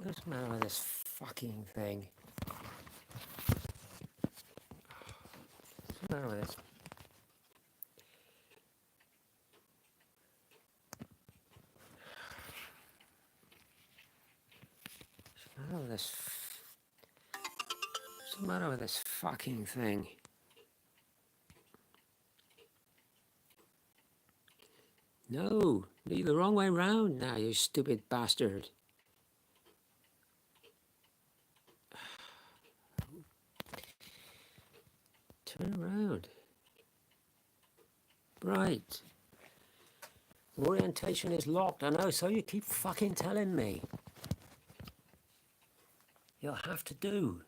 What's the matter with this fucking thing? What's the matter with this? What's the matter with this fucking thing? No, you're the wrong way round now, you stupid bastard. Turn around. Right. Orientation is locked, I know, so you keep fucking telling me. You'll have to do.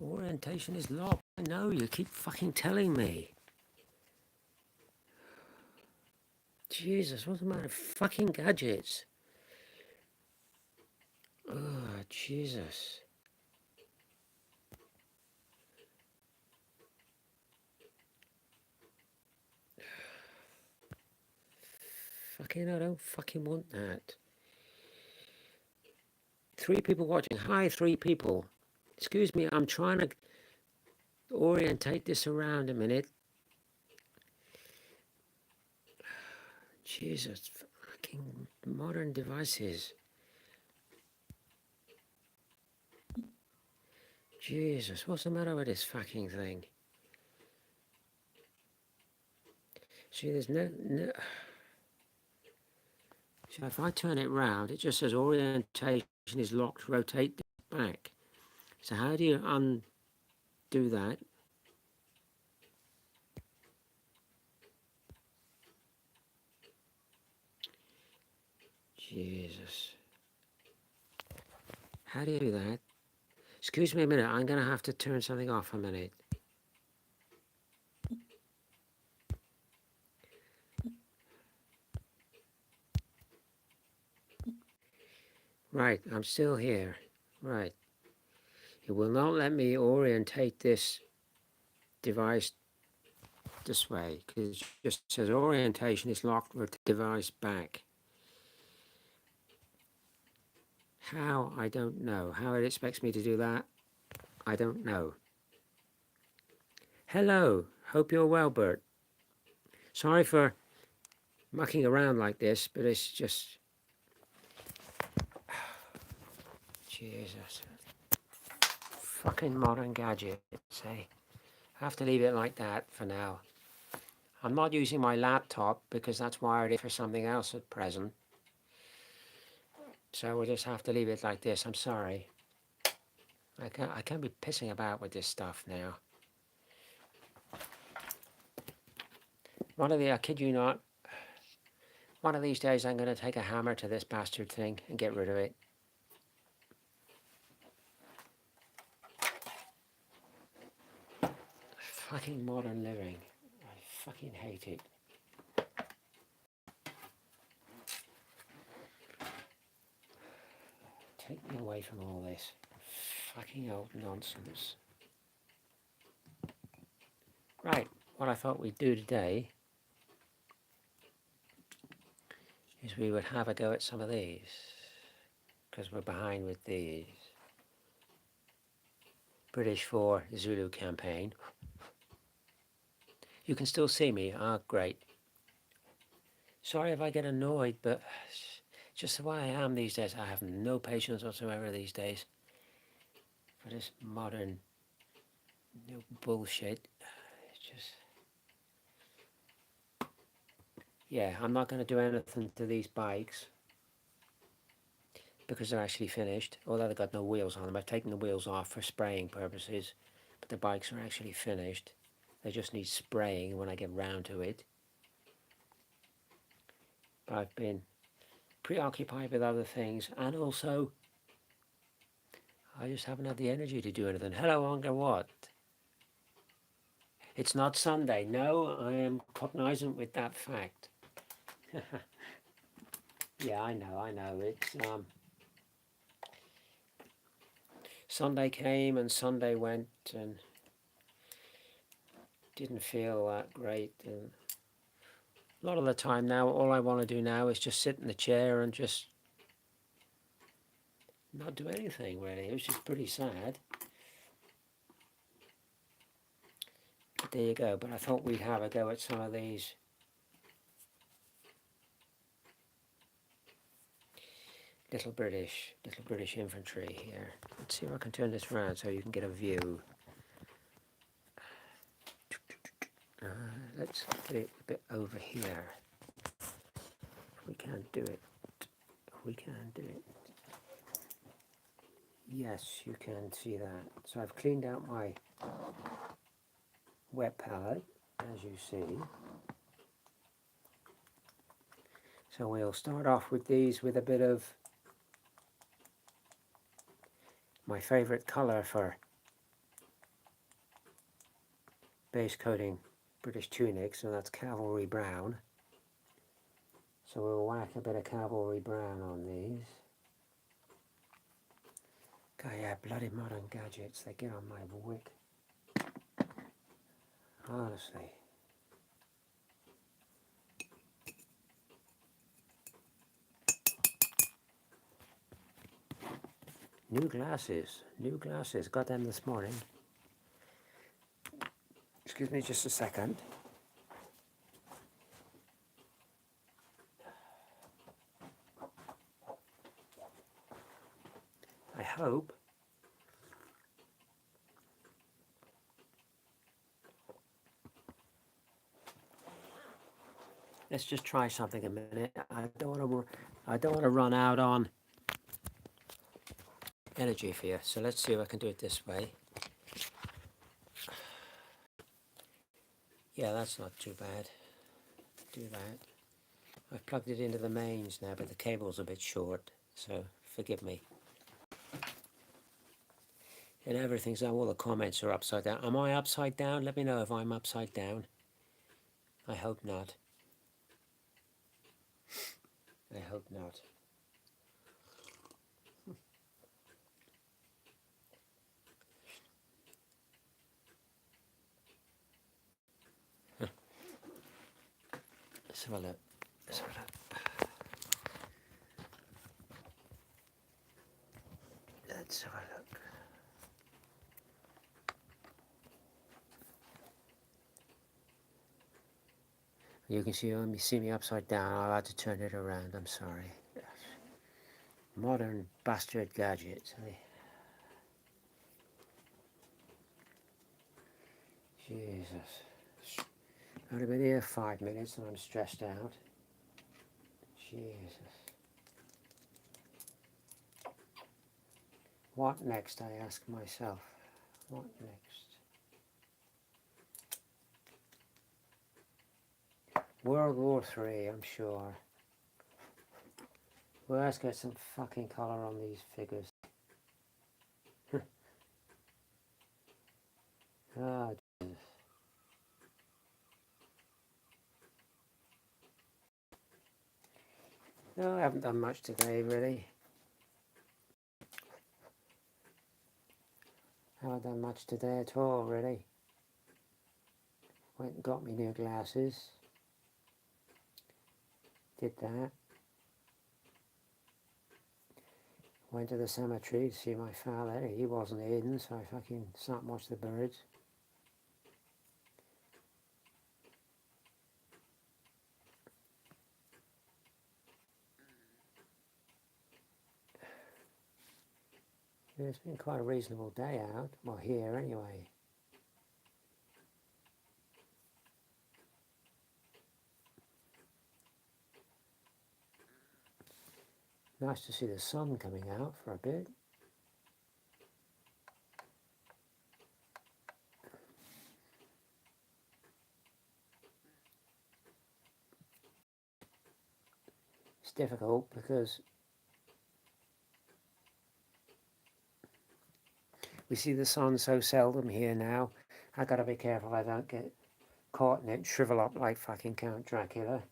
Orientation is locked, I know, you keep fucking telling me. Jesus, what's the matter? Fucking gadgets. Oh, Jesus. Fucking, I don't fucking want that. 3 people watching. Hi, 3 people. Excuse me, I'm trying to orientate this around a minute. Jesus, fucking modern devices. Jesus, what's the matter with this fucking thing? See, there's no. So if I turn it round, it just says orientation is locked, rotate this back. So how do you undo that? Jesus. How do you do that? Excuse me a minute, I'm going to have to turn something off a minute. Right, I'm still here. Right. It will not let me orientate this device this way because it just says orientation is locked with device back. How? I don't know. How it expects me to do that? I don't know. Hello. Hope you're well, Bert. Sorry for mucking around like this, but it's just... Jesus. Fucking modern gadgets, eh? I have to leave it like that for now. I'm not using my laptop because that's wired in for something else at present. So we'll just have to leave it like this. I'm sorry. I can't be pissing about with this stuff now. I kid you not, one of these days I'm going to take a hammer to this bastard thing and get rid of it. Fucking modern living. I fucking hate it. Take me away from all this fucking old nonsense. Right, what I thought we'd do today is we would have a go at some of these, because we're behind with these. British for Zulu campaign. You can still see me. Ah, great. Sorry if I get annoyed, but just the way I am these days. I have no patience whatsoever these days for this modern bullshit. It's just... Yeah, I'm not going to do anything to these bikes because they're actually finished, although they've got no wheels on them. I've taken the wheels off for spraying purposes, but the bikes are actually finished. They just need spraying when I get round to it. But I've been preoccupied with other things, and also I just haven't had the energy to do anything. Hello, Onga, what? It's not Sunday. No, I am cognizant with that fact. Yeah, I know. It's Sunday came and Sunday went and didn't feel that great. And A lot of the time now, all I want to do now is just sit in the chair and just not do anything really, which is pretty sad. But there you go. But I thought we'd have a go at some of these little British infantry here. Let's see if I can turn this around so you can get a view. Let's get it a bit over here. If we can't do it. We can do it. Yes, you can see that. So I've cleaned out my wet palette, as you see. So we'll start off with these with a bit of my favorite color for base coating British tunics, and that's Cavalry Brown. So we'll whack a bit of Cavalry Brown on these. God, yeah, bloody modern gadgets, they get on my wick. Honestly. New glasses, got them this morning. Excuse me just a second. I hope let's just try something a minute. I don't want to run out on energy for you. So let's see if I can do it this way. Yeah, that's not too bad. Do that. I've plugged it into the mains now, but the cable's a bit short, so forgive me. And everything's, all the comments are upside down. Am I upside down? Let me know if I'm upside down. I hope not. I hope not. Let's have a look. Let's have a look. Let's have a look. You can see me upside down. I'll have to turn it around. I'm sorry. Modern bastard gadgets. Jesus. I've only been here 5 minutes and I'm stressed out. Jesus. What next, I ask myself. What next? World War III, I'm sure. Well, let's get some fucking colour on these figures. Oh, Jesus. No, I haven't done much today, really. Haven't done much today at all, really. Went and got me new glasses. Did that. Went to the cemetery to see my father. He wasn't in, so I fucking sat and watched the birds. It's been quite a reasonable day out. Well, here anyway. Nice to see the sun coming out for a bit. It's difficult because we see the sun so seldom here now. I gotta be careful I don't get caught in it and shrivel up like fucking Count Dracula.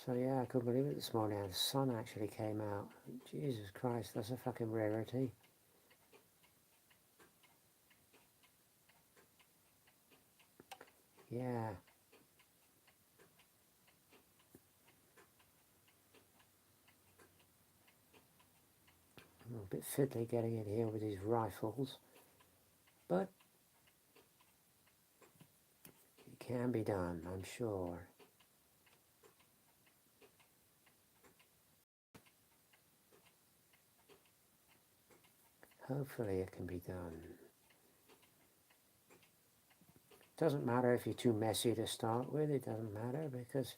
So yeah, I couldn't believe it this morning. The sun actually came out. Jesus Christ, that's a fucking rarity. Yeah. I'm a bit fiddly getting in here with these rifles, but it can be done, I'm sure. Hopefully it can be done. Doesn't matter if you're too messy to start with, it doesn't matter because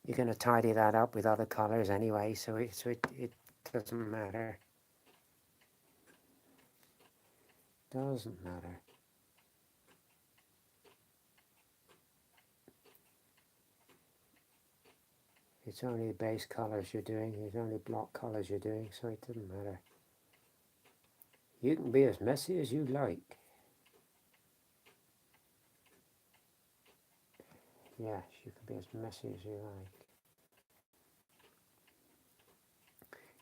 you're going to tidy that up with other colors anyway, so it doesn't matter. Doesn't matter. It's only base colors you're doing, it's only block colors you're doing, so it doesn't matter. You can be as messy as you like. Yes, you can be as messy as you like.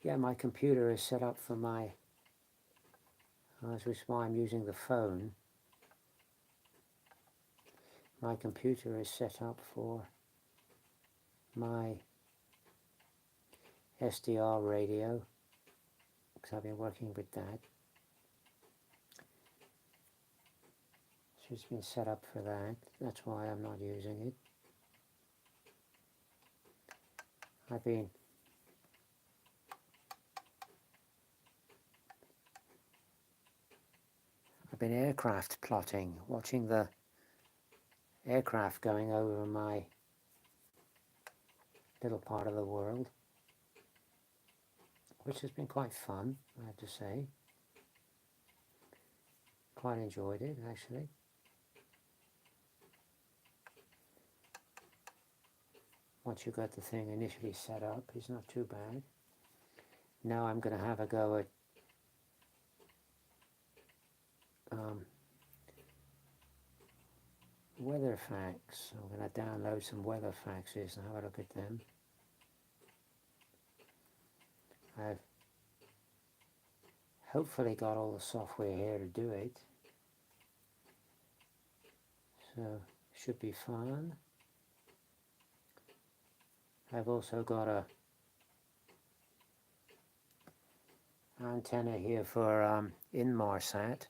Yeah, my computer is set up for my, which is why I'm using the phone. My computer is set up for my SDR radio, because I've been working with that. So it's been set up for that. That's why I'm not using it. I've been aircraft plotting, watching the aircraft going over my little part of the world, which has been quite fun, I have to say. Quite enjoyed it, actually. Once you got the thing initially set up, it's not too bad. Now I'm going to have a go at weather facts. I'm going to download some weather faxes and have a look at them. I've hopefully got all the software here to do it. So, should be fun. I've also got a antenna here for Inmarsat.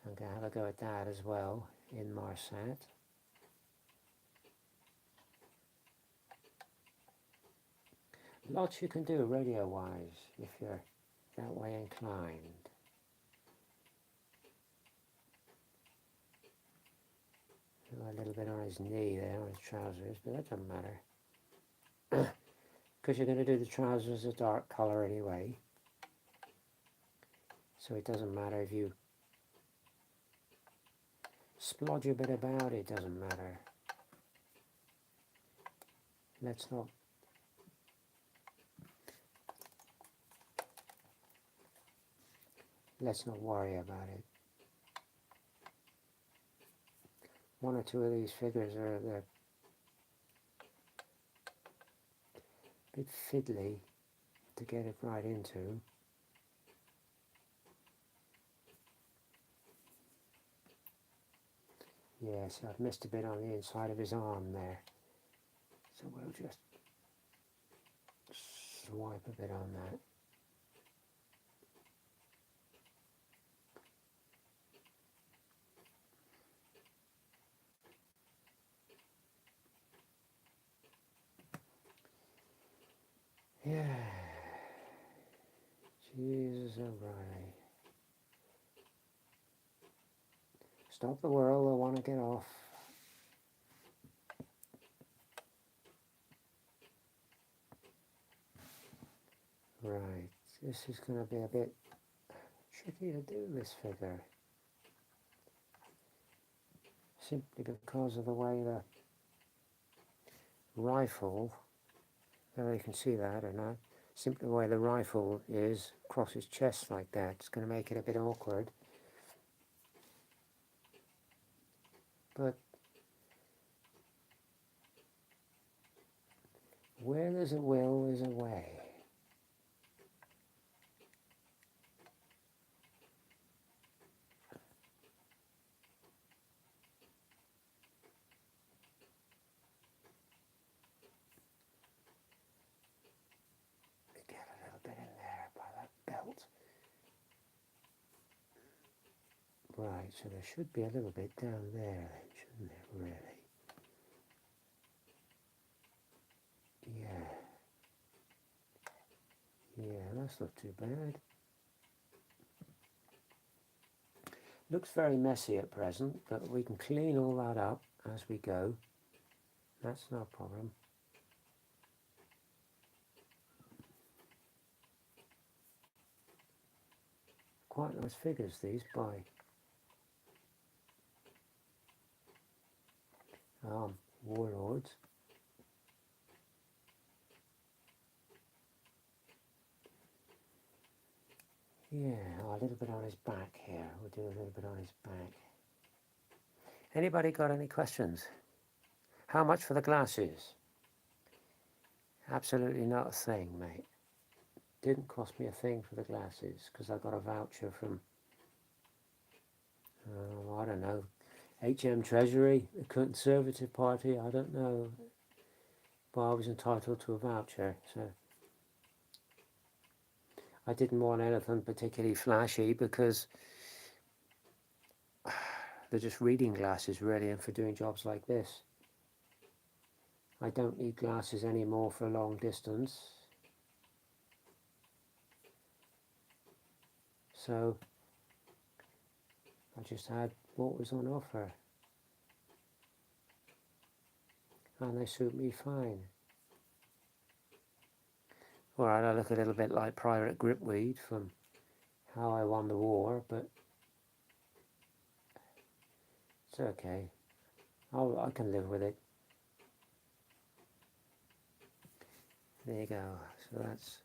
I'm going to have a go at that as well, Inmarsat. Lots you can do radio-wise if you're that way inclined. A little bit on his knee there, on his trousers, but that doesn't matter. Because you're going to do the trousers a dark colour anyway. So it doesn't matter if you splodge a bit about, it doesn't matter. Let's not worry about it. One or two of these figures are a bit fiddly to get it right into. Yes, I've missed a bit on the inside of his arm there. So we'll just swipe a bit on that. Yeah. Jesus O'Reilly. Stop the world, I want to get off. Right, this is going to be a bit tricky to do, this figure. Simply because of the way the rifle, whether you can see that or not, simply the way the rifle is across his chest like that. It's going to make it a bit awkward. But Where there's a will, there's a way. Get a little bit in there by that belt. Right, so there should be a little bit down there, shouldn't there, really? Yeah. Yeah, that's not too bad. Looks very messy at present, but we can clean all that up as we go. That's no problem. Quite nice figures, these, by Warlords. Yeah, a little bit on his back here. We'll do a little bit on his back. Anybody got any questions? How much for the glasses? Absolutely not a thing, mate. Didn't cost me a thing for the glasses because I got a voucher from, I don't know, HM Treasury, the Conservative Party, I don't know. But I was entitled to a voucher, so I didn't want anything particularly flashy because they're just reading glasses really, and for doing jobs like this. I don't need glasses anymore for a long distance. So I just had what was on offer. And they suit me fine. Alright, I look a little bit like Private Gripweed from How I Won the War, but it's okay. I can live with it. There you go. So that's,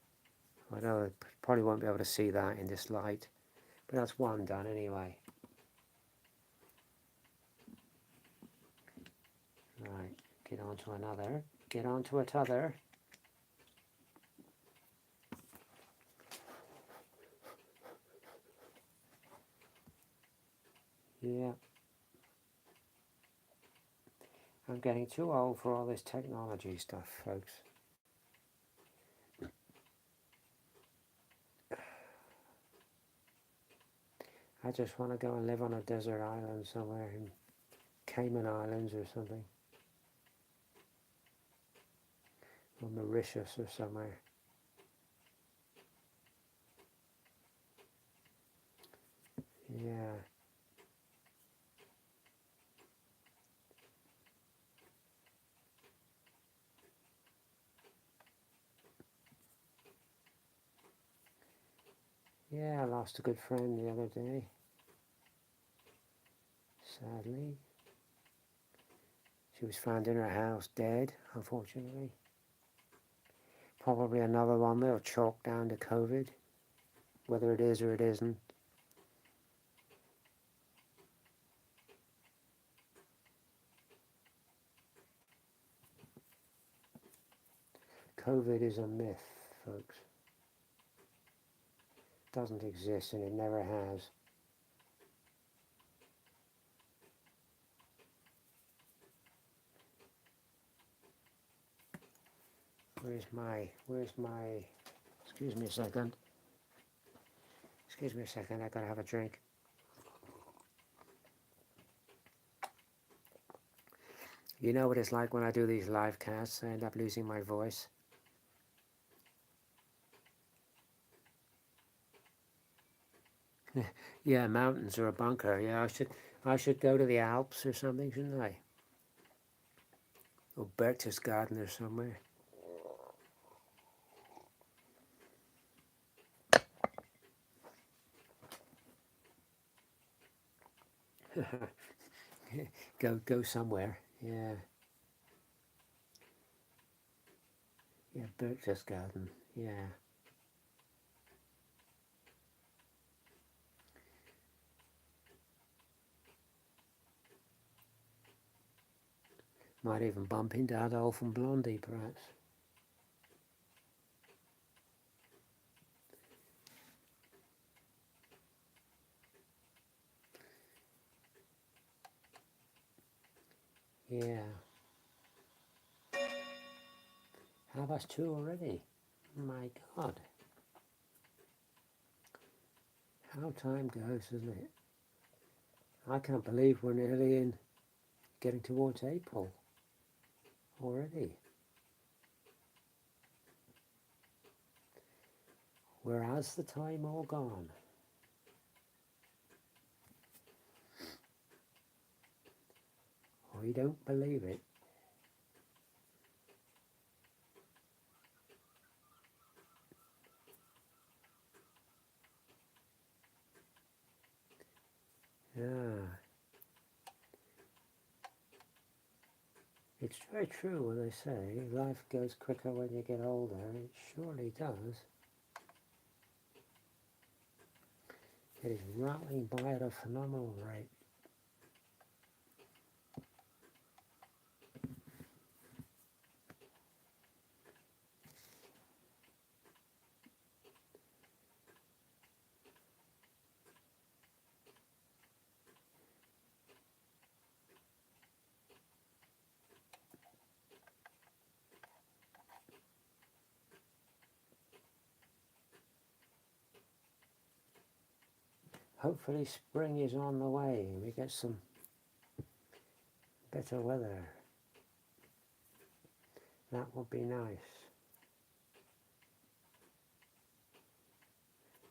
I know I probably won't be able to see that in this light, but that's one done anyway. Right, get on to another. Get on to another. Yeah. I'm getting too old for all this technology stuff, folks. I just want to go and live on a desert island somewhere in Cayman Islands or something. Or Mauritius or somewhere. Yeah. Yeah, I lost a good friend the other day. Sadly. She was found in her house dead, unfortunately. Probably another one they'll chalk down to COVID, whether it is or it isn't. COVID is a myth, folks. It doesn't exist and it never has. Where's my, excuse me a second. Excuse me a second, I gotta have a drink. You know what it's like when I do these live casts, I end up losing my voice. Yeah, mountains or a bunker. Yeah, I should go to the Alps or something, shouldn't I? Or Berchtesgaden or somewhere. go somewhere. Yeah. Yeah, Berchtesgaden. Yeah. Might even bump into Adolf and Blondie, perhaps. Yeah. 2:30 already. My God. How time goes, isn't it? I can't believe we're nearly in getting towards April already. Where has the time all gone? We don't believe it. Yeah. It's very true when they say life goes quicker when you get older. It surely does. It is rattling by at a phenomenal rate. Hopefully spring is on the way and we get some better weather. That would be nice.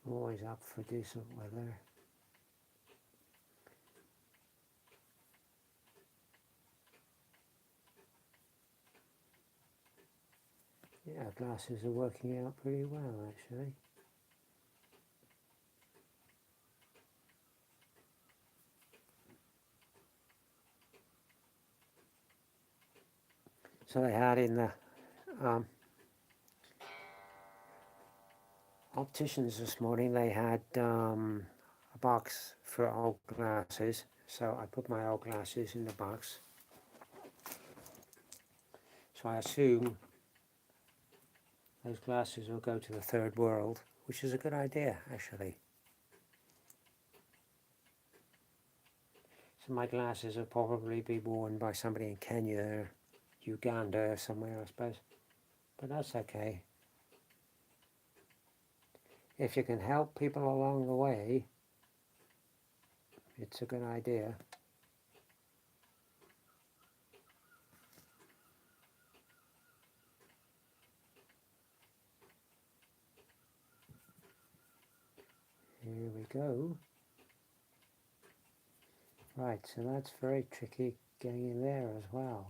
I'm always up for decent weather. Yeah, glasses are working out pretty well actually. So they had in the opticians this morning, they had a box for old glasses. So I put my old glasses in the box. So I assume those glasses will go to the third world, which is a good idea actually. So my glasses will probably be worn by somebody in Kenya or Uganda or somewhere, I suppose. But that's okay. If you can help people along the way, it's a good idea. Here we go. Right, so that's very tricky getting in there as well.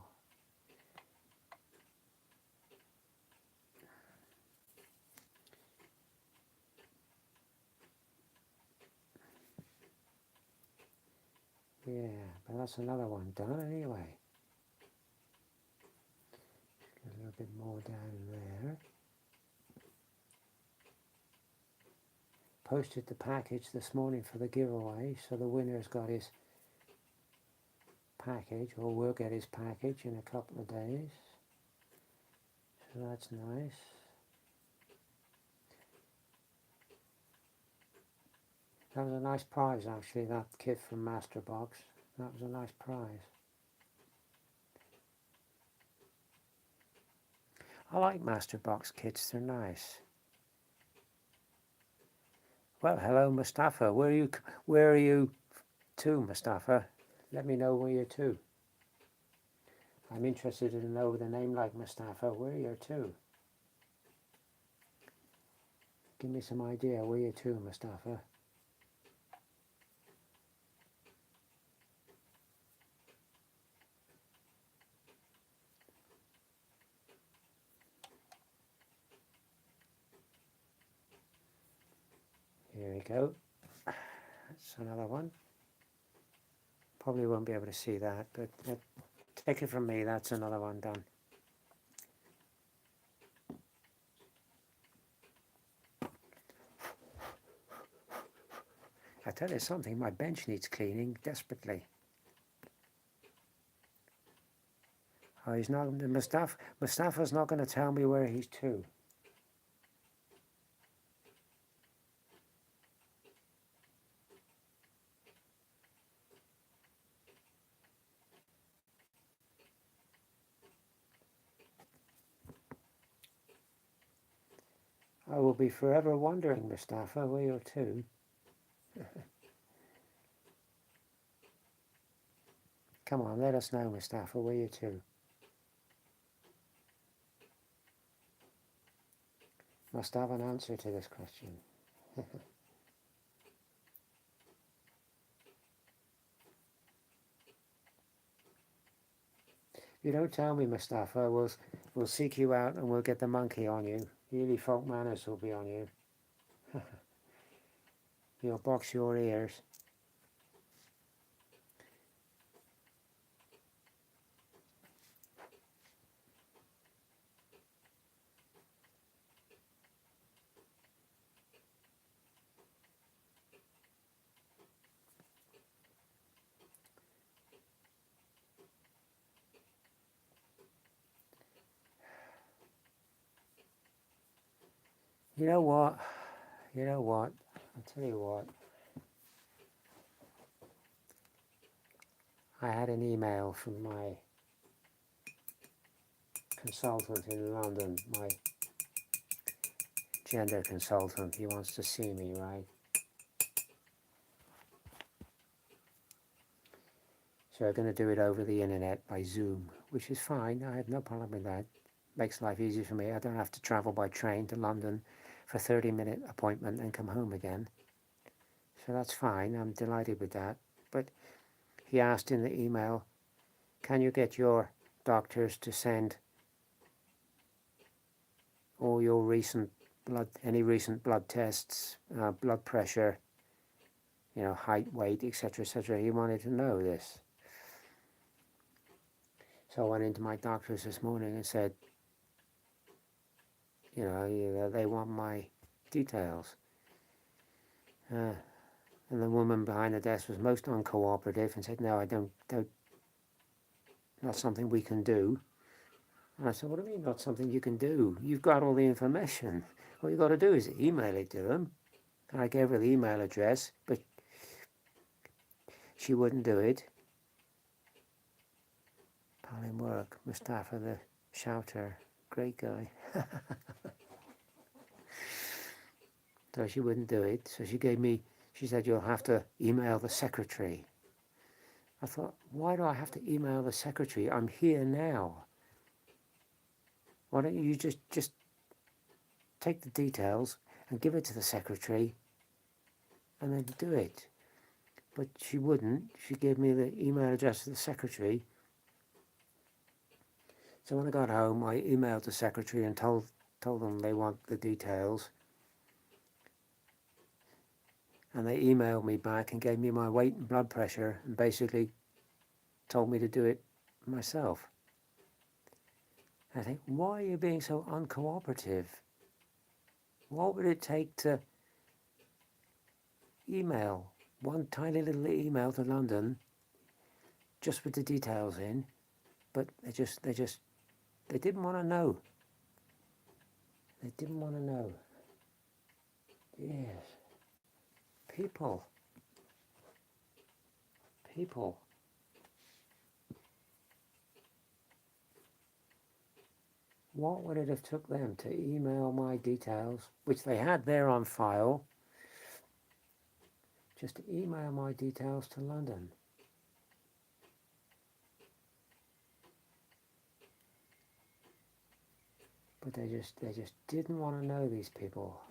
Yeah, but that's another one done anyway. A little bit more down there. Posted the package this morning for the giveaway, so the winner's got his package, or will get his package in a couple of days. So that's nice. That was a nice prize actually, that kit from Masterbox. That was a nice prize. I like Masterbox kits, they're nice. Well, hello Mustafa. Where are you to, Mustafa? Let me know where you're to. I'm interested to know with a name like Mustafa, where you're to. Give me some idea where you're to, Mustafa. Here we go. That's another one. Probably won't be able to see that, but take it from me, that's another one done. I tell you something, my bench needs cleaning desperately. Oh, he's not, Mustafa's not going to tell me where he's to. I will be forever wondering, Mustafa, where you're to. Come on, let us know, Mustafa, where you're to. Must have an answer to this question. If you don't tell me, Mustafa, we'll seek you out and we'll get the monkey on you. Really, folk manners will be on you. You'll box your ears. You know what? You know what? I'll tell you what. I had an email from my consultant in London, my gender consultant. He wants to see me, right? So we're going to do it over the internet by Zoom, which is fine. I have no problem with that. Makes life easy for me. I don't have to travel by train to London for a 30-minute appointment and come home again. So that's fine. I'm delighted with that. But he asked in the email, can you get your doctors to send all your recent any recent blood tests, blood pressure, height, weight, etc., etc. He wanted to know this. So I went into my doctor's this morning and said, they want my details. And the woman behind the desk was most uncooperative and said, no, I don't, not something we can do. And I said, what do you mean not something you can do? You've got all the information. All you've got to do is email it to them. And I gave her the email address, but she wouldn't do it. Palin work, Mustafa the shouter, great guy. So she wouldn't do it. So she said, you'll have to email the secretary. I thought, why do I have to email the secretary? I'm here now. Why don't you just take the details and give it to the secretary and then do it? But she wouldn't. She gave me the email address of the secretary. So when I got home, I emailed the secretary and told them they want the details. And they emailed me back and gave me my weight and blood pressure and basically told me to do it myself. I think, why are you being so uncooperative? What would it take to email one tiny little email to London just with the details in? But they didn't want to know. They didn't want to know. Yes. People. What would it have took them to email my details, which they had there on file, just to email my details to London? But they just didn't want to know, these people.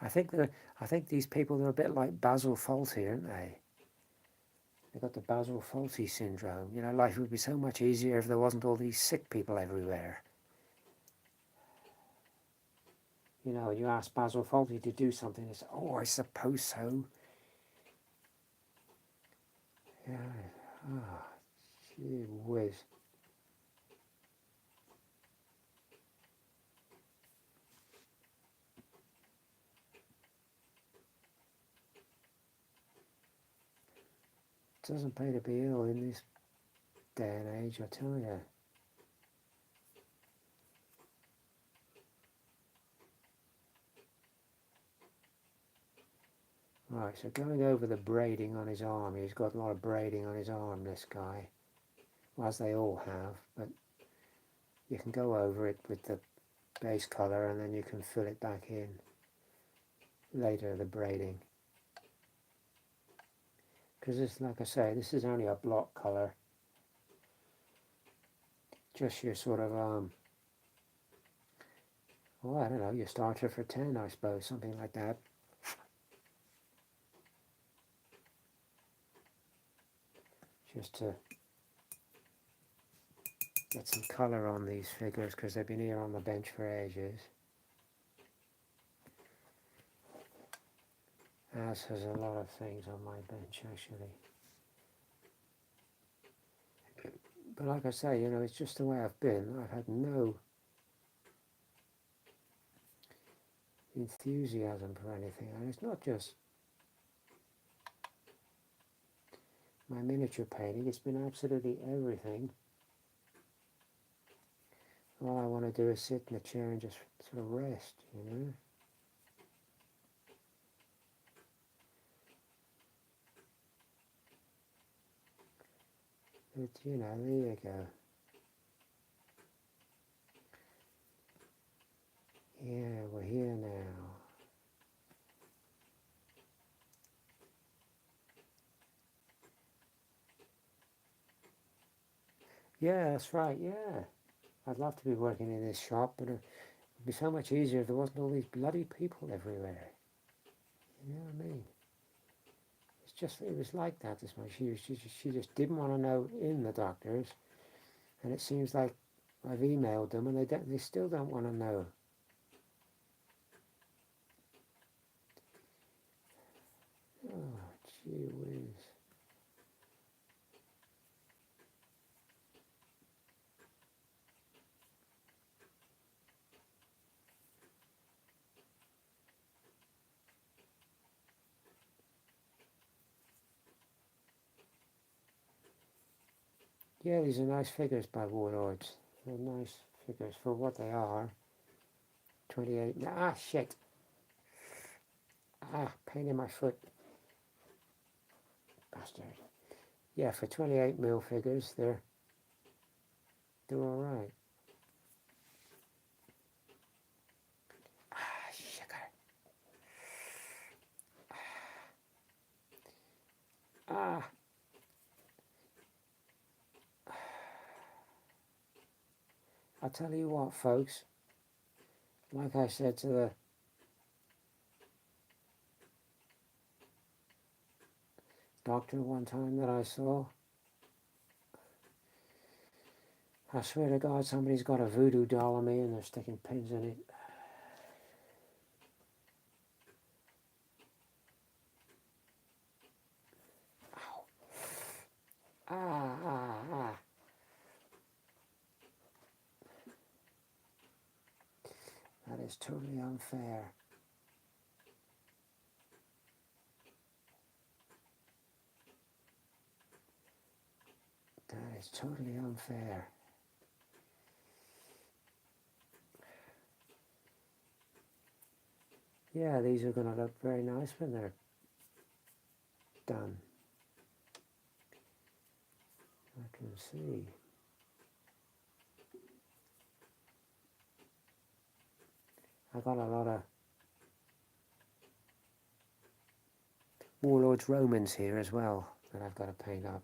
I think these people are a bit like Basil Fawlty, aren't they? They've got the Basil Fawlty syndrome. Life would be so much easier if there wasn't all these sick people everywhere. When you ask Basil Fawlty to do something, they say, oh, I suppose so. Yeah. Ah, gee whiz. It doesn't pay to be ill in this day and age, I tell you. Right, so going over the braiding on his arm, he's got a lot of braiding on his arm, this guy, well, as they all have, but you can go over it with the base colour and then you can fill it back in later, the braiding. Because it's, like I say, this is only a block colour, just your sort of, well, I don't know, your starter for 10, I suppose, something like that. Just to get some colour on these figures, because they've been here on the bench for ages. As has a lot of things on my bench, actually. But like I say, you know, it's just the way I've been. I've had no enthusiasm for anything. And it's not just my miniature painting, it's been absolutely everything. All I want to do is sit in a chair and just sort of rest, you know. But, you know, there you go. Yeah, we're here now. Yeah, that's right, yeah. I'd love to be working in this shop, but it'd be so much easier if there wasn't all these bloody people everywhere. You know what I mean? It's just, it was like that this much. She just didn't want to know in the doctors, and it seems like I've emailed them and they still don't want to know. Oh, gee whiz. Yeah, these are nice figures by Warlords. They're nice figures for what they are. 28. Ah, shit. Ah, pain in my foot. Bastard. Yeah, for 28mm figures, they're all right. Ah, sugar. Ah. I'll tell you what, folks. Like I said to the doctor one time that I saw, I swear to God, somebody's got a voodoo doll on me and they're sticking pins in it. Ow. Ah, ah, ah. That is totally unfair. That is totally unfair. Yeah, these are going to look very nice when they're done. I can see. I got a lot of Warlords Romans here as well that I've got to paint up.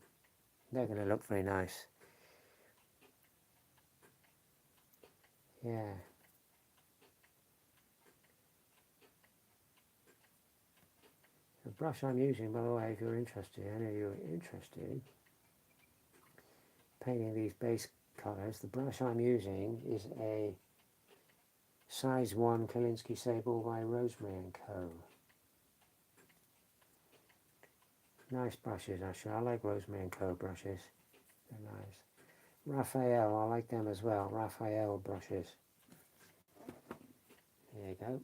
They're going to look very nice. Yeah. The brush I'm using, by the way, if you're interested, I know you're interested, painting these base colours, the brush I'm using is a size 1 Kolinsky Sable by Rosemary & Co. Nice brushes, actually. I like Rosemary & Co. brushes. They're nice. Raphael, I like them as well. Raphael brushes. There you go.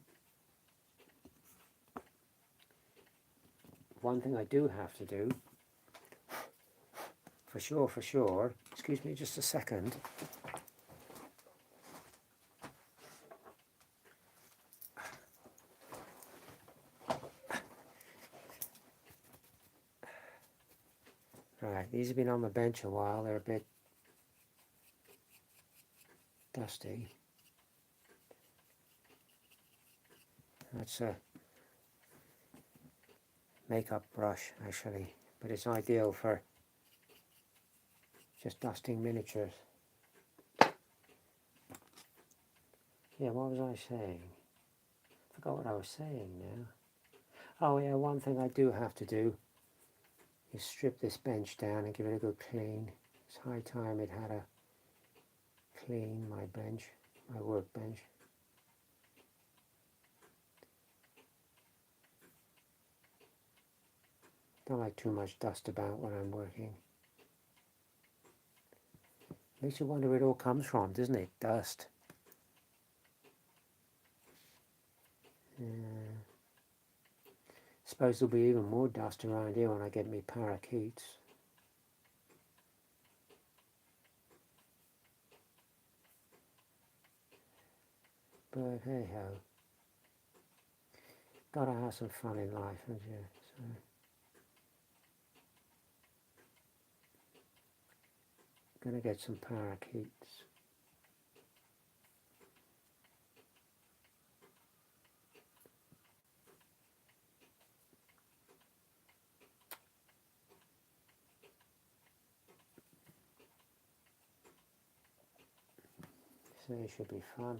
One thing I do have to do, for sure, excuse me just a second. Right, these have been on the bench a while. They're a bit dusty. That's a makeup brush actually, but it's ideal for just dusting miniatures. Yeah, what was I saying? I forgot what I was saying now. Oh yeah, one thing I do have to do is strip this bench down and give it a good clean. It's high time it had a clean, my bench, my workbench. Don't like too much dust about when I'm working. Makes you wonder where it all comes from, doesn't it? Dust. Suppose there'll be even more dust around here when I get me parakeets. But hey ho. Gotta have some fun in life, haven't you? So, gonna get some parakeets. So it should be fun.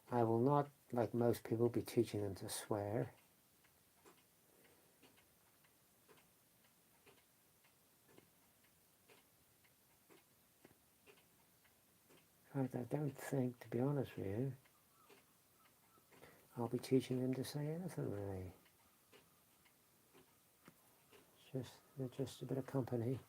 I will not, like most people, be teaching them to swear. In fact, I don't think, to be honest with you, I'll be teaching them to say anything really. They're just a bit of company.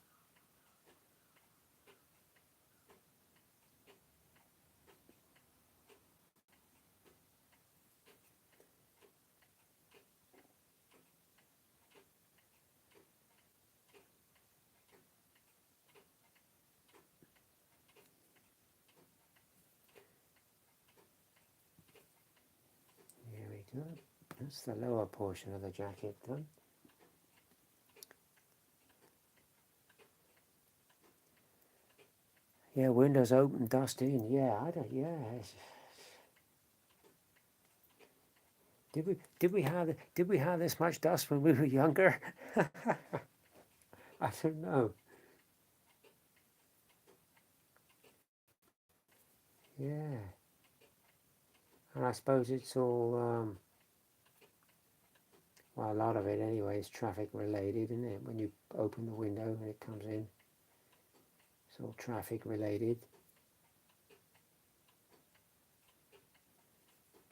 Here we go. That's the lower portion of the jacket done. Yeah, windows open, dusty, and yeah, I don't. Yeah, did we have this much dust when we were younger? I don't know. Yeah, and I suppose it's all well, a lot of it anyway is traffic related, isn't it? When you open the window and it comes in, it's all traffic related.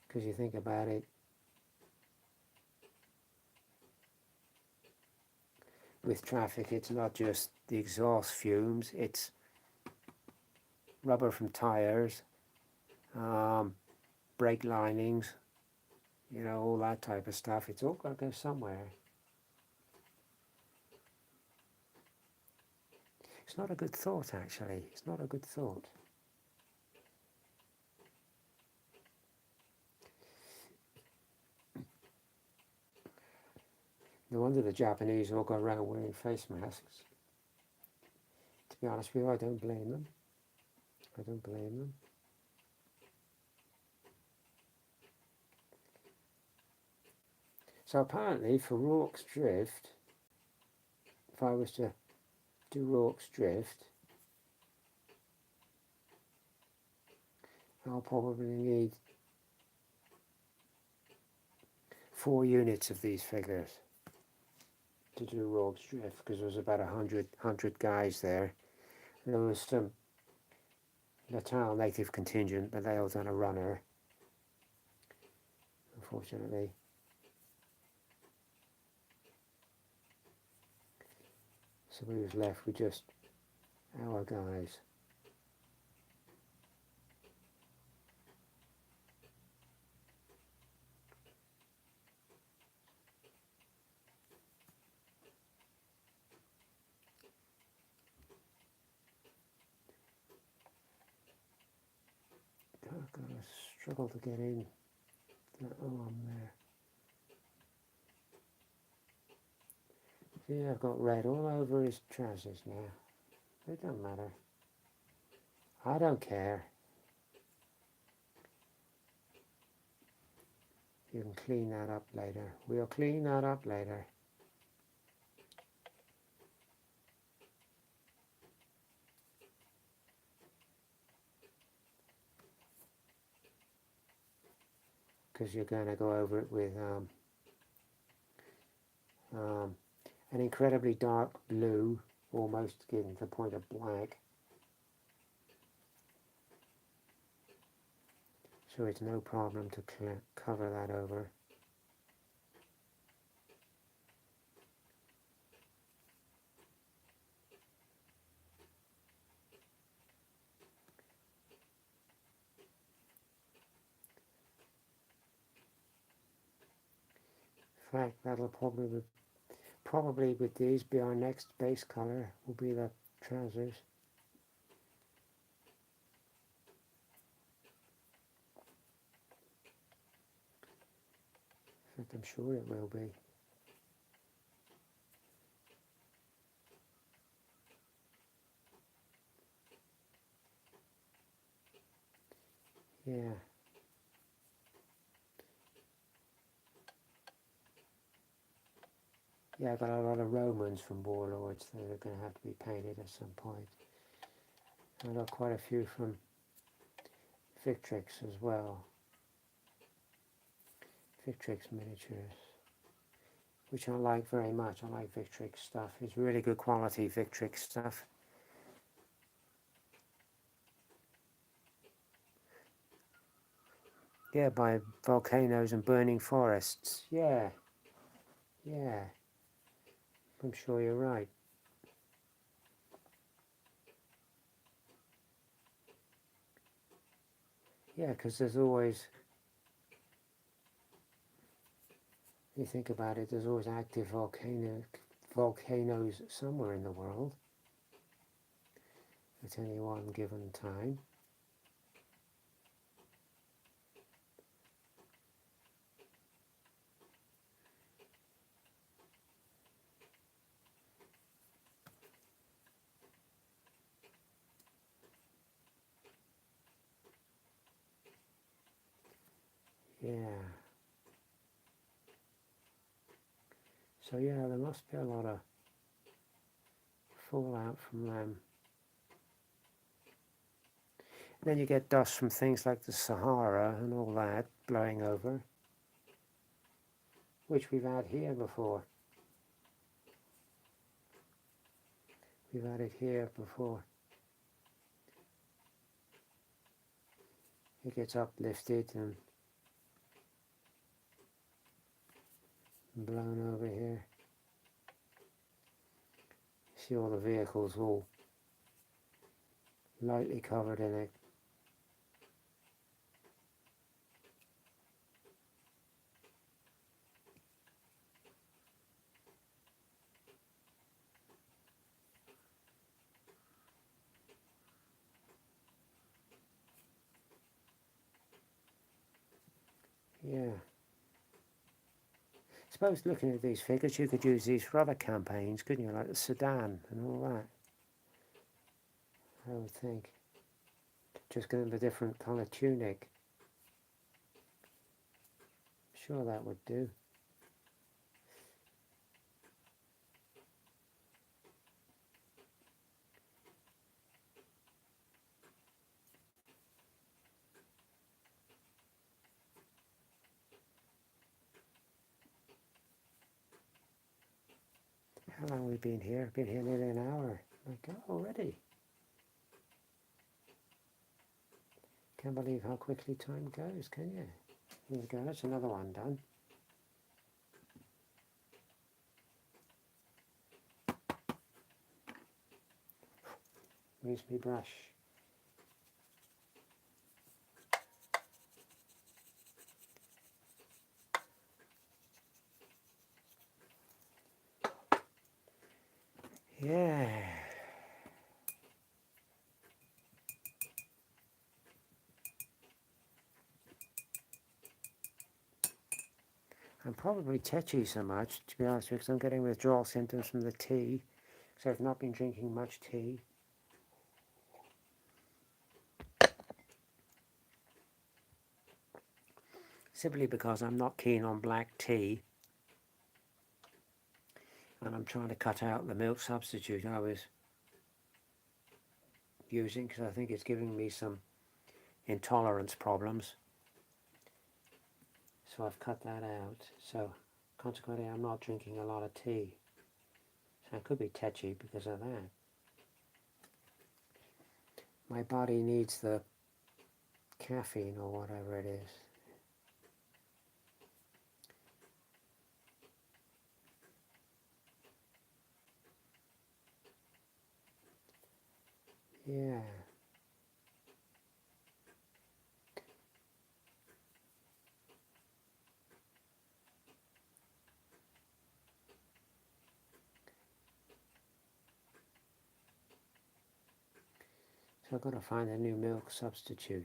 Because you think about it, with traffic, it's not just the exhaust fumes, it's rubber from tires, brake linings, you know, all that type of stuff. It's all got to go somewhere. It's not a good thought, actually. It's not a good thought. No wonder the Japanese all go around wearing face masks. To be honest with you, I don't blame them. I don't blame them. So apparently for Rorke's Drift, if I was to do Rorke's Drift, I'll probably need 4 units of these figures to do Rorke's Drift, because there was about 100 guys there. And there was some Natal native contingent, but they all done a runner, unfortunately. So we was left with just our guys. I've got to struggle to get in that arm there. See, I've got red all over his trousers now. It don't matter. I don't care. You can clean that up later. We'll clean that up later. Because you're going to go over it with an incredibly dark blue, almost getting to the point of black. So it's no problem to cover that over. In fact, that'll probably with these be our next base color, will be the trousers. In fact, I'm sure it will be. Yeah. Yeah, I got a lot of Romans from Warlords that are going to have to be painted at some point. I got quite a few from Victrix as well. Victrix miniatures, which I like very much. I like Victrix stuff. It's really good quality Victrix stuff. Yeah, by volcanoes and burning forests. Yeah, yeah. I'm sure you're right. Yeah, because there's always, you think about it, there's always active volcanoes somewhere in the world at any one given time. Yeah. So yeah, there must be a lot of fallout from them. And then you get dust from things like the Sahara and all that blowing over, which we've had here before. We've had it here before. It gets uplifted and blown over here. See all the vehicles all lightly covered in it. Yeah. I suppose looking at these figures, you could use these for other campaigns, couldn't you? Like the Sudan and all that. I would think. Just give them a different colour tunic. Sure, that would do. How long have we been here? Been here nearly an hour. My God, already. Can't believe how quickly time goes, can you? Here we go, that's another one done. Where's my brush? Yeah. I'm probably tetchy so much, to be honest with you, because I'm getting withdrawal symptoms from the tea. So I've not been drinking much tea. Simply because I'm not keen on black tea. And I'm trying to cut out the milk substitute I was using, because I think it's giving me some intolerance problems. So I've cut that out. So consequently I'm not drinking a lot of tea. So I could be tetchy because of that. My body needs the caffeine or whatever it is. Yeah. So I've got to find a new milk substitute,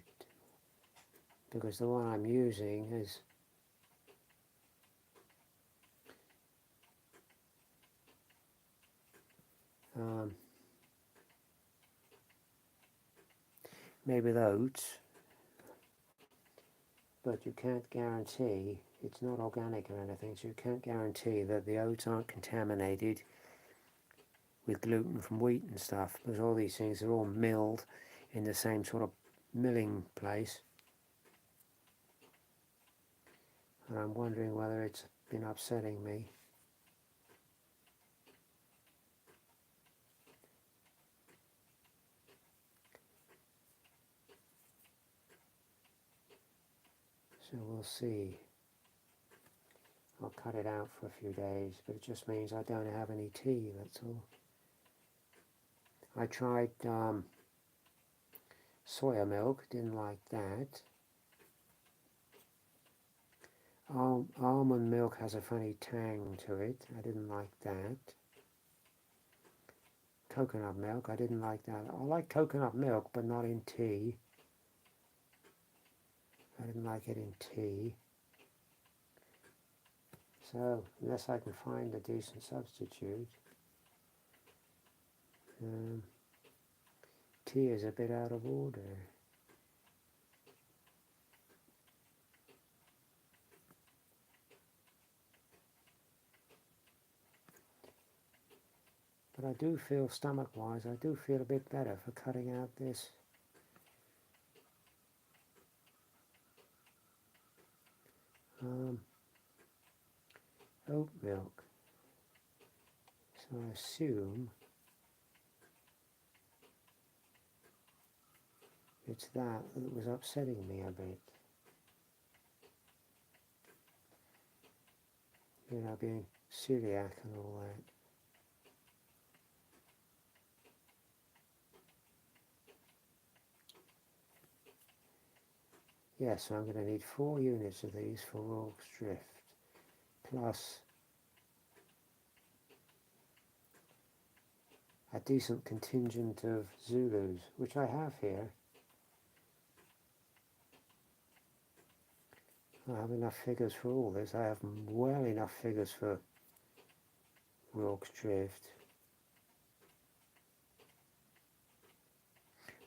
because the one I'm using is made with oats, but you can't guarantee, it's not organic or anything, so you can't guarantee that the oats aren't contaminated with gluten from wheat and stuff, because all these things are all milled in the same sort of milling place. And I'm wondering whether it's been upsetting me. So we'll see. I'll cut it out for a few days, but it just means I don't have any tea, that's all. I tried soya milk, didn't like that. Almond milk has a funny tang to it, I didn't like that. Coconut milk, I didn't like that. I like coconut milk, but not in tea. I didn't like it in tea. So, unless I can find a decent substitute, tea is a bit out of order. But I do feel, stomach-wise, I do feel a bit better for cutting out this oat milk. So I assume it's that was upsetting me a bit. You know, being celiac and all that. Yes, so I'm going to need 4 units of these for Rorke's Drift, plus a decent contingent of Zulus, which I have here. I have enough figures for all this. I have well enough figures for Rorke's Drift.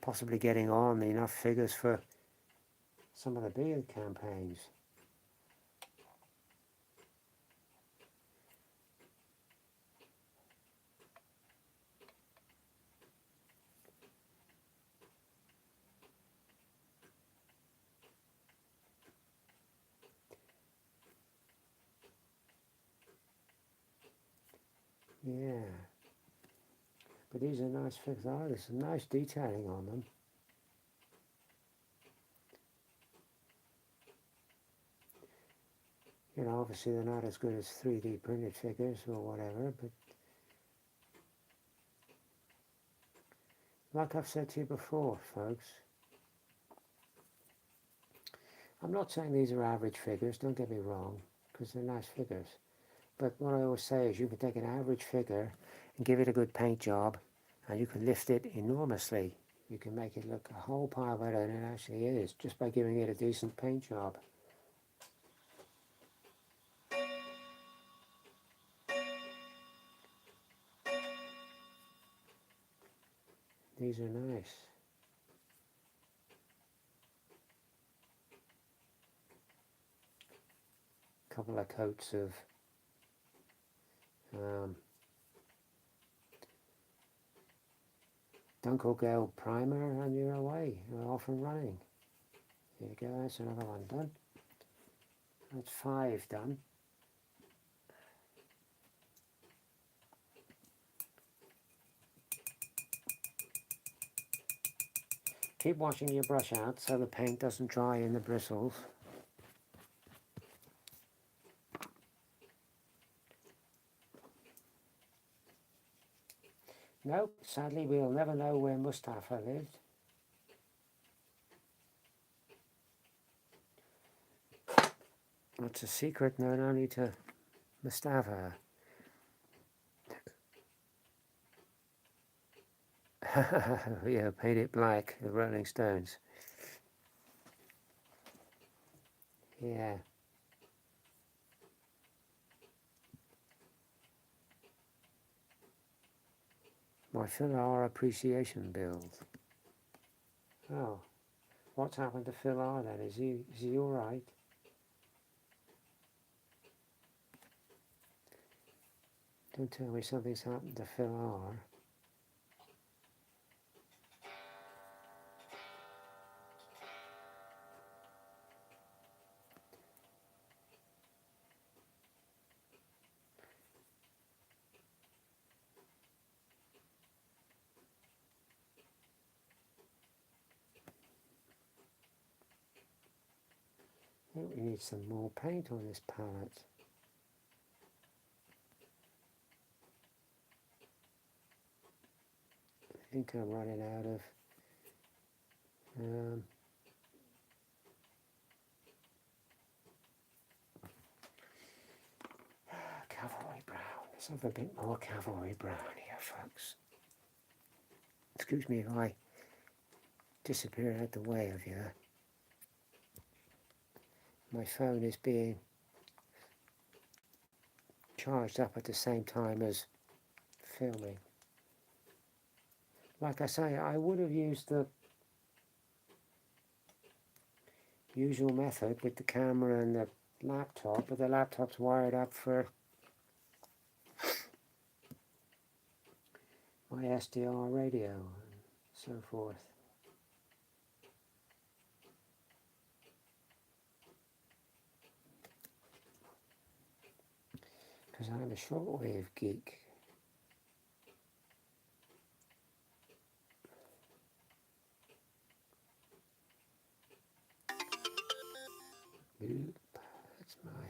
Possibly getting on enough figures for some of the bigger campaigns. Yeah. But these are nice figures. Oh, there's some nice detailing on them. You know, obviously they're not as good as 3D printed figures or whatever, but like I've said to you before, folks, I'm not saying these are average figures, don't get me wrong, because they're nice figures. But what I always say is you can take an average figure and give it a good paint job, and you can lift it enormously. You can make it look a whole pile better than it actually is, just by giving it a decent paint job. These are nice. Couple of coats of Dunkelgelb primer and you're away. You're off and running. There you go, that's another one done. That's 5 done. Keep washing your brush out so the paint doesn't dry in the bristles. Nope, sadly we'll never know where Mustafa lived. It's a secret known only to Mustafa. Yeah, paint it black, the Rolling Stones. Yeah. My Phil R appreciation build. Oh, what's happened to Phil R then? Is he all right? Don't tell me something's happened to Phil R. I think we need some more paint on this palette. I think I'm running out of cavalry brown. Let's have a bit more cavalry brown here, folks. Excuse me if I disappear out the way of you. My phone is being charged up at the same time as filming. Like I say, I would have used the usual method with the camera and the laptop, but the laptop's wired up for my SDR radio and so forth. Because I'm a shortwave geek. Oop, that's my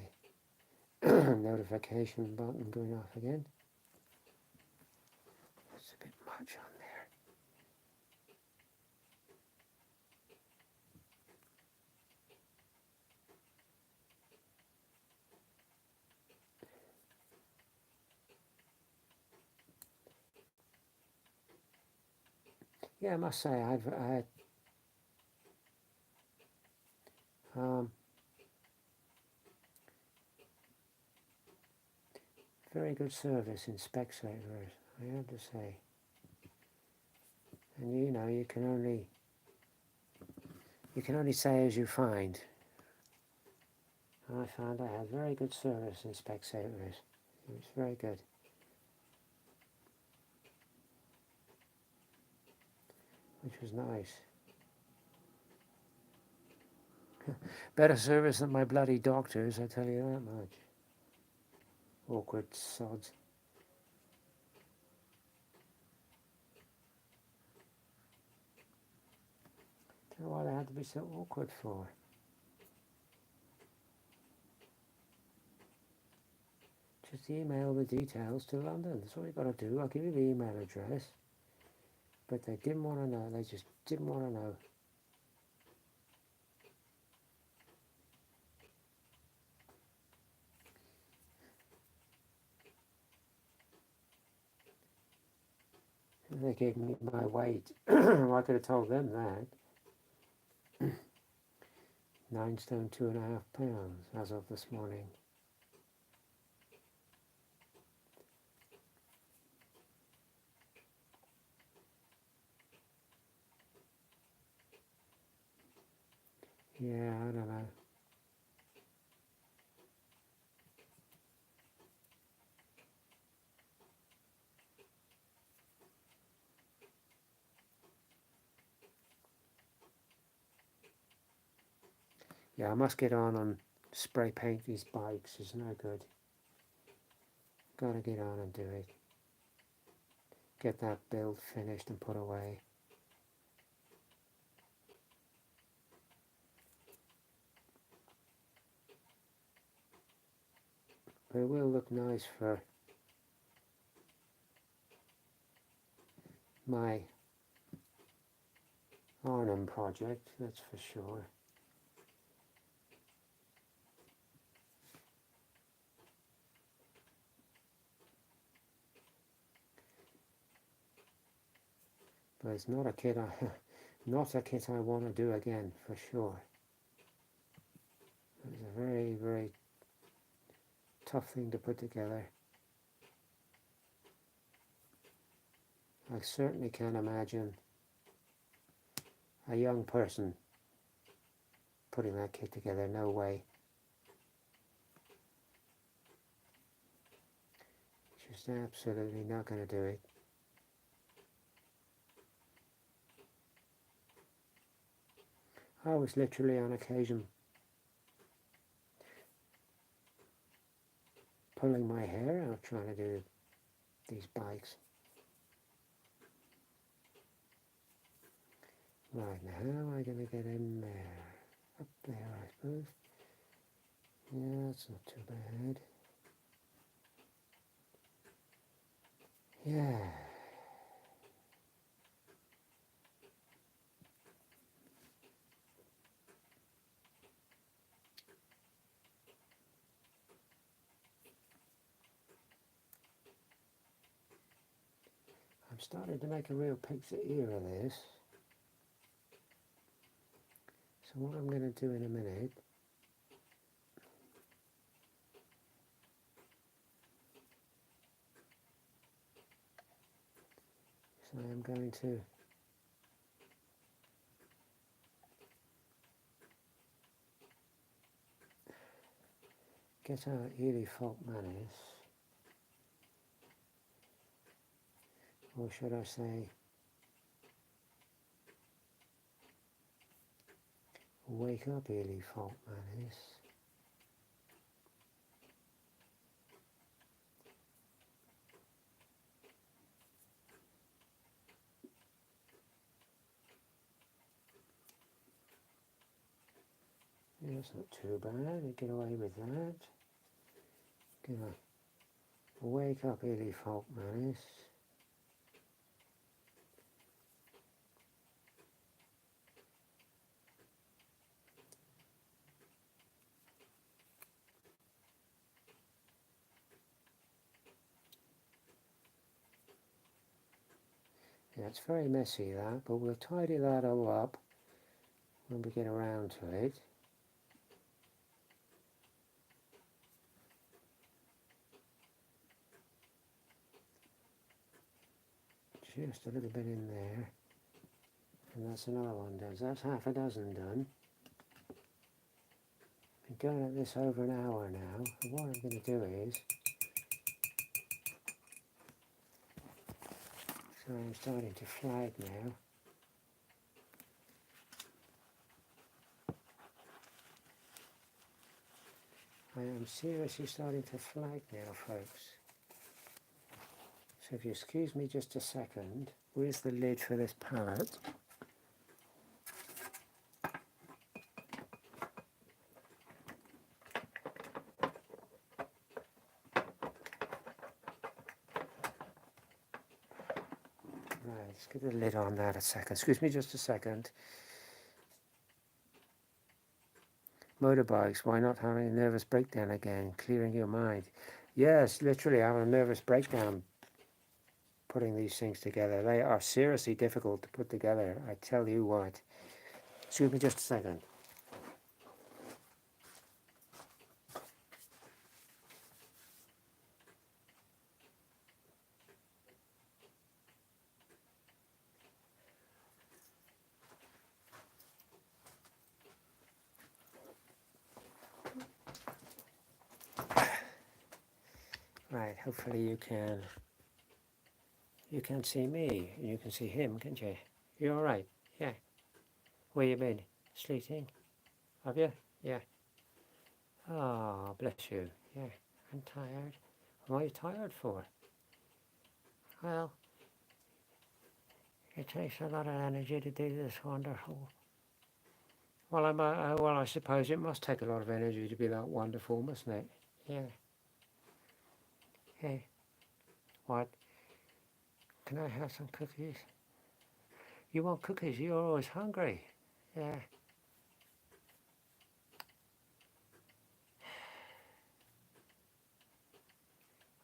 notification button going off again. It's a bit much on there. Yeah, I must say, I had very good service in Specsavers, I have to say. And you know, you can only say as you find. I found I had very good service in Specsavers. It was very good. Which was nice. Better service than my bloody doctors, I tell you that much. Awkward sods. Don't know why they had to be so awkward for. Just email the details to London. That's all you got to do. I'll give you the email address. But they didn't want to know. They just didn't want to know. They gave me my weight. I could have told them that. 9 stone 2.5 pounds as of this morning. Yeah, I don't know. Yeah, I must get on spray paint these bikes. It's no good. Gotta get on and do it. Get that build finished and put away. But it will look nice for my Arnhem project, that's for sure. But it's not a kit not a kit I want to do again, for sure. It's a very, very tough thing to put together. I certainly can't imagine a young person putting that kit together, no way. Just absolutely not going to do it. I was literally on occasion pulling my hair out trying to do these bikes. Right, now how am I going to get in there? Up there, I suppose. Yeah, that's not too bad. Yeah. I'm starting to make a real pig's ear of this. So what I'm going to do in a minute, is I am going to get out Ely Falkmanis, or should I say, wake up Ely Falkmanis. Yeah, that's not too bad, you get away with that. Gonna wake up Ely Falkmanis. Yeah, it's very messy that, but we'll tidy that all up when we get around to it. Just a little bit in there, and that's another one done. So that's half a dozen done. Been going at this over an hour now, and what I'm going to do is, so I'm starting to flag now. I am seriously starting to flag now, folks. So if you excuse me just a second, where's the lid for this pallet? Right, let's get the lid on that a second. Excuse me just a second. Motorbikes, why not having a nervous breakdown again? Clearing your mind. Yes, literally having a nervous breakdown putting these things together. They are seriously difficult to put together, I tell you what. Excuse me just a second. Right, hopefully you can see me and you can see him, can't you? You all right? Yeah. Where you been? Sleeping? Have you? Yeah. Oh, bless you. Yeah. I'm tired. What are you tired for? Well, it takes a lot of energy to do this wonderful. Well, I suppose it must take a lot of energy to be that wonderful, mustn't it? Yeah. Hey, what? Can I have some cookies? You want cookies? You're always hungry. Yeah.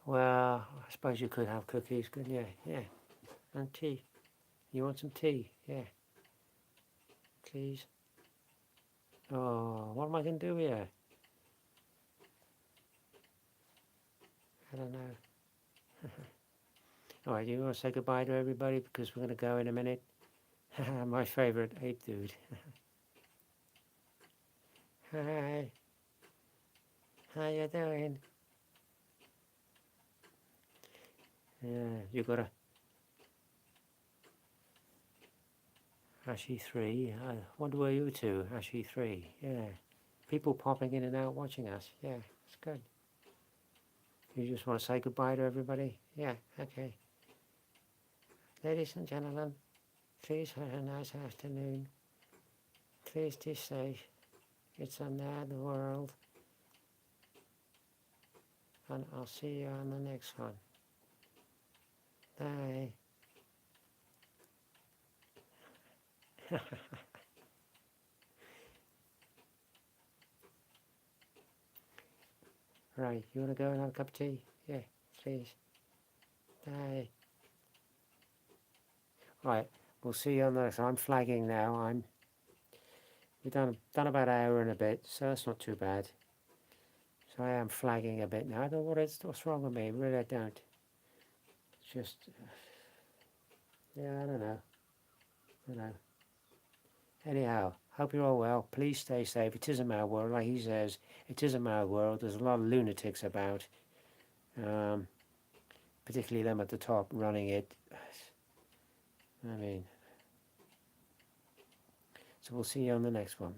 Well, I suppose you could have cookies, couldn't you? Yeah. And tea. You want some tea? Yeah. Please. Oh, what am I going to do here? I don't know. All right, you want to say goodbye to everybody because we're going to go in a minute? My favorite ape dude. Hi. How you doing? Yeah, you got a Ashy 3. I wonder where you two, Ashy 3. Yeah. People popping in and out watching us. Yeah, it's good. You just want to say goodbye to everybody? Yeah, okay. Ladies and gentlemen, please have a nice afternoon. Please stay safe. It's a mad world. And I'll see you on the next one. Bye. Right, you want to go and have a cup of tea? Yeah, please. Bye. Right, we'll see you on the next. I'm flagging now. We've done about an hour and a bit, so that's not too bad. So I am flagging a bit now. I don't know what's wrong with me. Really, I don't. It's just, yeah, I don't know. Anyhow, hope you're all well. Please stay safe. It is a mad world, like he says. It is a mad world. There's a lot of lunatics about, um, particularly them at the top running it. I mean, so we'll see you on the next one.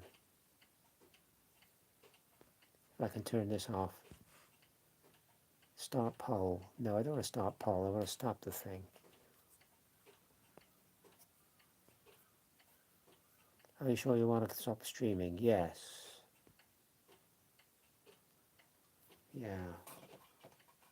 If I can turn this off. Start poll. No, I don't want to start poll. I want to stop the thing. Are you sure you want to stop streaming? Yes. Yeah.